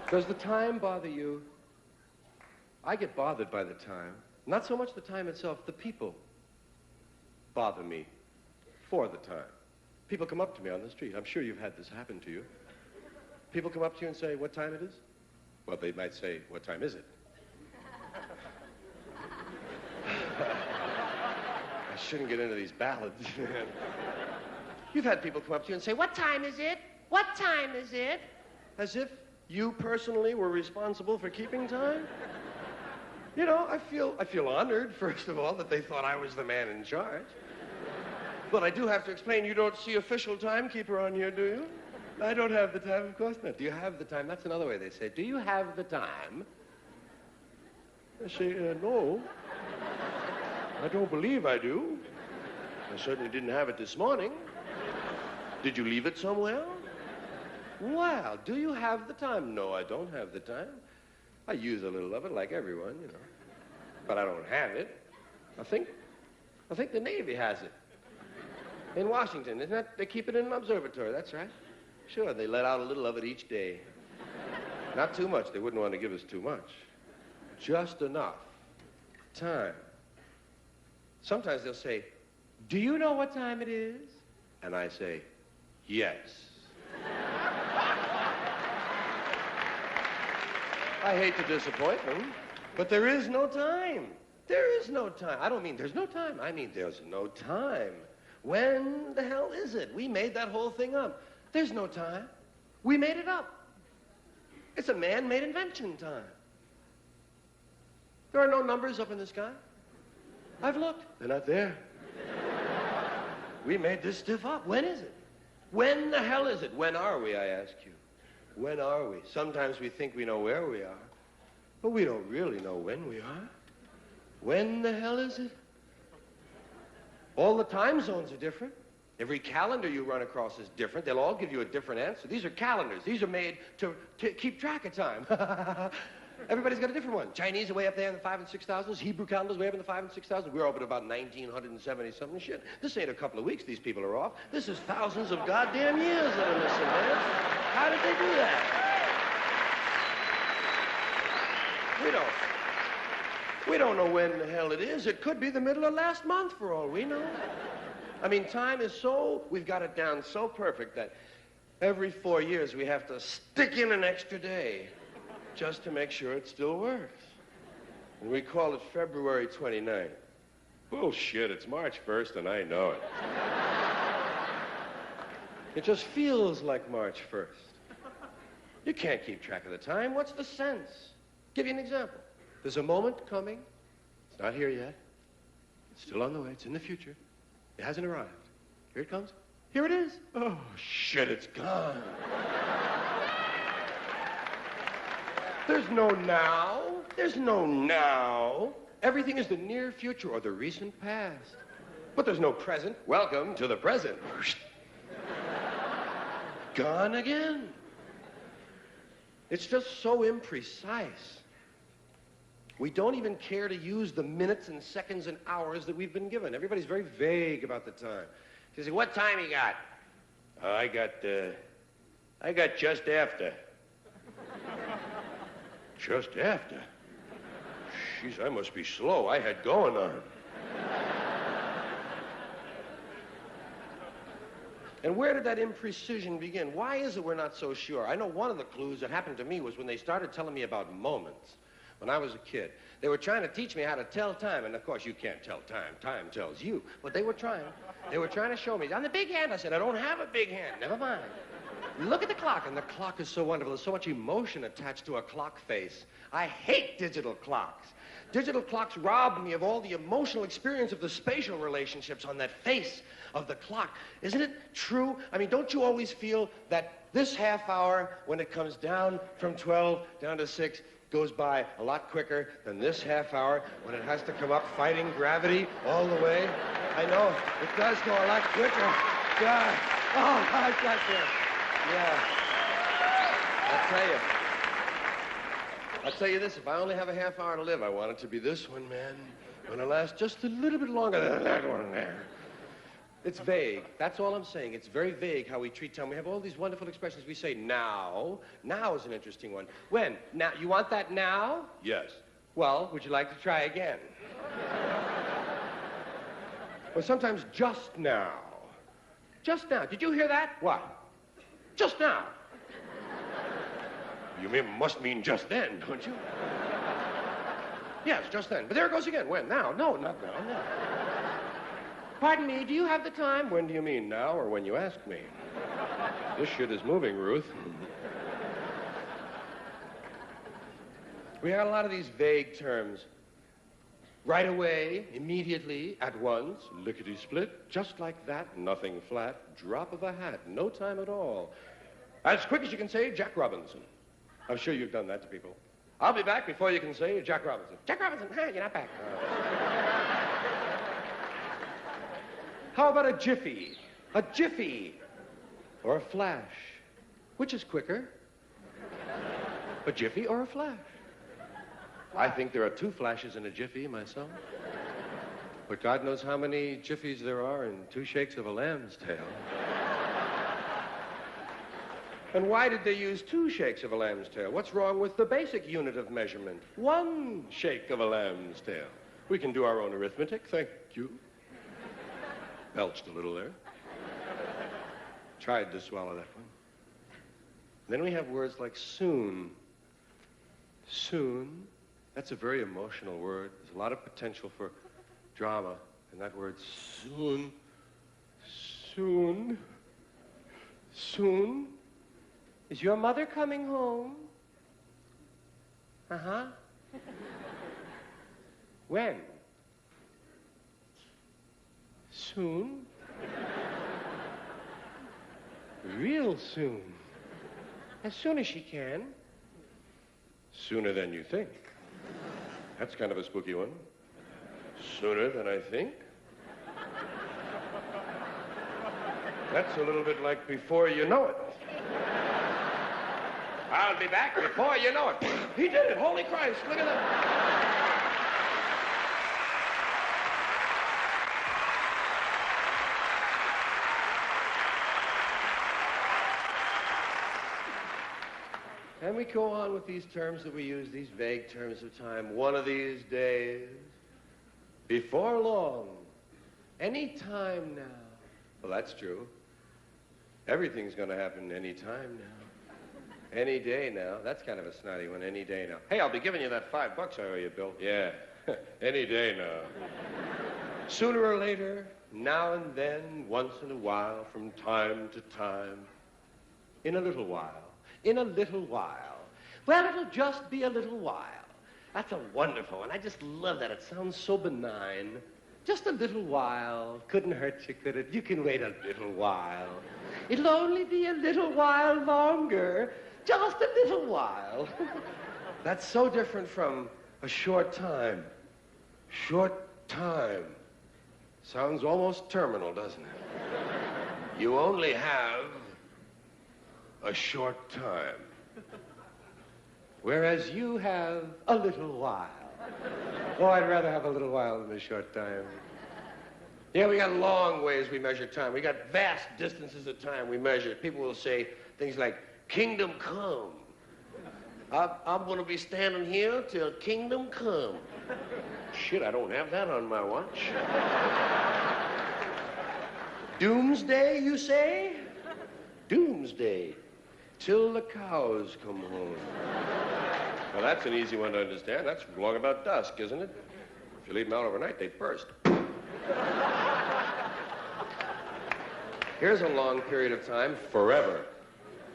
Does the time bother you? I get bothered by the time. Not so much the time itself, the people bother me for the time. People come up to me on the street. I'm sure you've had this happen to you. People come up to you and say, what time it is? Well, they might say, what time is it? I shouldn't get into these ballads. You've had people come up to you and say, what time is it? What time is it? As if you personally were responsible for keeping time? You know, I feel honored, first of all, that they thought I was the man in charge. But I do have to explain, you don't see official timekeeper on here, do you? I don't have the time, of course not. Do you have the time? That's another way they say, do you have the time? I say, no. I don't believe I do. I certainly didn't have it this morning. Did you leave it somewhere? Well, do you have the time? No, I don't have the time. I use a little of it like everyone, you know. But I don't have it. I think the Navy has it. In Washington, isn't that? They keep it in an observatory, that's right. Sure, they let out a little of it each day. Not too much. They wouldn't want to give us too much. Just enough. Time. Sometimes they'll say, do you know what time it is? And I say, yes. I hate to disappoint them, but there is no time. There is no time. I don't mean there's no time. I mean there's no time. When the hell is it? We made that whole thing up. There's no time. We made it up. It's a man-made invention, time. There are no numbers up in the sky. I've looked. They're not there. We made this stuff up. When is it? When the hell is it? When are we, I ask you? When are we? Sometimes we think we know where we are, but we don't really know when we are. When the hell is it? All the time zones are different. Every calendar you run across is different. They'll all give you a different answer. These are calendars. These are made to keep track of time. Everybody's got a different one. Chinese are way up there in the 5 and 6,000s. Hebrew calendars way up in the 5 and 6,000s. We're up at about 1970-something shit. This ain't a couple of weeks these people are off. This is thousands of goddamn years that are missing, man. How did they do that? We don't know when the hell it is. It could be the middle of last month for all we know. I mean, time is we've got it down so perfect that every 4 years we have to stick in an extra day just to make sure it still works. And we call it February 29th. Bullshit, it's March 1st and I know it. It just feels like March 1st. You can't keep track of the time. What's the sense? Give you an example. There's a moment coming. It's not here yet. It's still on the way. It's in the future. It hasn't arrived. Here it comes. Here it is. Oh, shit, it's gone. There's no now. There's no now. Everything is the near future or the recent past. But there's no present. Welcome to the present. Gone again. It's just so imprecise. We don't even care to use the minutes and seconds and hours that we've been given. Everybody's very vague about the time. You say, what time you got? I got just after. Just after? Jeez, I must be slow. I had going on. And where did that imprecision begin? Why is it we're not so sure? I know one of the clues that happened to me was when they started telling me about moments. When I was a kid, they were trying to teach me how to tell time. And, of course, you can't tell time. Time tells you. But they were trying. They were trying to show me. On the big hand, I said, I don't have a big hand. Never mind. Look at the clock. And the clock is so wonderful. There's so much emotion attached to a clock face. I hate digital clocks. Digital clocks rob me of all the emotional experience of the spatial relationships on that face of the clock. Isn't it true? I mean, don't you always feel that this half hour, when it comes down from 12 down to 6, goes by a lot quicker than this half hour when it has to come up fighting gravity all the way? I know, it does go a lot quicker. God. Oh, I got there. Yeah. I'll tell you this, if I only have a half hour to live, I want it to be this one, man. It's going to last just a little bit longer than that one there. It's vague. That's all I'm saying. It's very vague how we treat time. We have all these wonderful expressions. We say now. Now is an interesting one. When? Now. You want that now? Yes. Well, would you like to try again? Or sometimes just now. Just now. Did you hear that? What? Just now. You must mean just then, don't you? Yes, just then. But there it goes again. When? Now. No, not now. No. Pardon me, do you have the time? When do you mean, now or when you ask me? This shit is moving, Ruth. We had a lot of these vague terms. Right away, immediately, at once, lickety-split, just like that, nothing flat, drop of a hat, no time at all. As quick as you can say, Jack Robinson. I'm sure you've done that to people. I'll be back before you can say Jack Robinson. Jack Robinson, hi, you're not back. How about a jiffy? A jiffy. Or a flash. Which is quicker? A jiffy or a flash? I think there are 2 flashes in a jiffy myself. But God knows how many jiffies there are in 2 shakes of a lamb's tail. And why did they use 2 shakes of a lamb's tail? What's wrong with the basic unit of measurement? 1 shake of a lamb's tail. We can do our own arithmetic, thank you. Belched a little there. Tried to swallow that one. Then we have words like soon. Soon. That's a very emotional word. There's a lot of potential for drama in that word soon. Soon. Soon. Is your mother coming home? Uh-huh. When? Soon? Real soon. As soon as she can. Sooner than you think. That's kind of a spooky one. Sooner than I think. That's a little bit like before you know it. I'll be back before you know it. He did it. Holy Christ. Look at that. And we go on with these terms that we use, these vague terms of time. One of these days, before long, any time now. Well, that's true. Everything's going to happen any time now. Any day now. That's kind of a snotty one, any day now. Hey, I'll be giving you that $5 I owe you, Bill. Yeah, any day now. Sooner or later, now and then, once in a while, from time to time, in a little while. In a little while. Well, it'll just be a little while. That's a wonderful one. I just love that. It sounds so benign. Just a little while. Couldn't hurt you, could it? You can wait a little while. It'll only be a little while longer. Just a little while. That's so different from a short time. Short time. Sounds almost terminal, doesn't it? You only have a short time. Whereas you have a little while. Oh, I'd rather have a little while than a short time. Yeah, we got long ways we measure time. We got vast distances of time we measure. People will say things like, kingdom come. I'm going to be standing here till kingdom come. Shit, I don't have that on my watch. Doomsday, you say? Doomsday. Till the cows come home. Well, that's an easy one to understand. That's long about dusk, isn't it? If you leave them out overnight, they burst. Here's a long period of time, forever.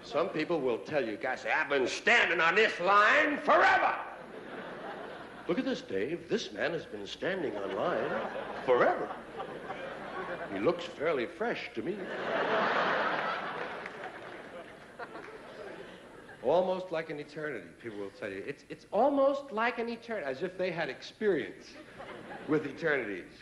Some people will tell you, guys, I've been standing on this line forever. Look at this, Dave. This man has been standing on line forever. He looks fairly fresh to me. Almost like an eternity, people will tell you. It's almost like an eternity, as if they had experience with eternities.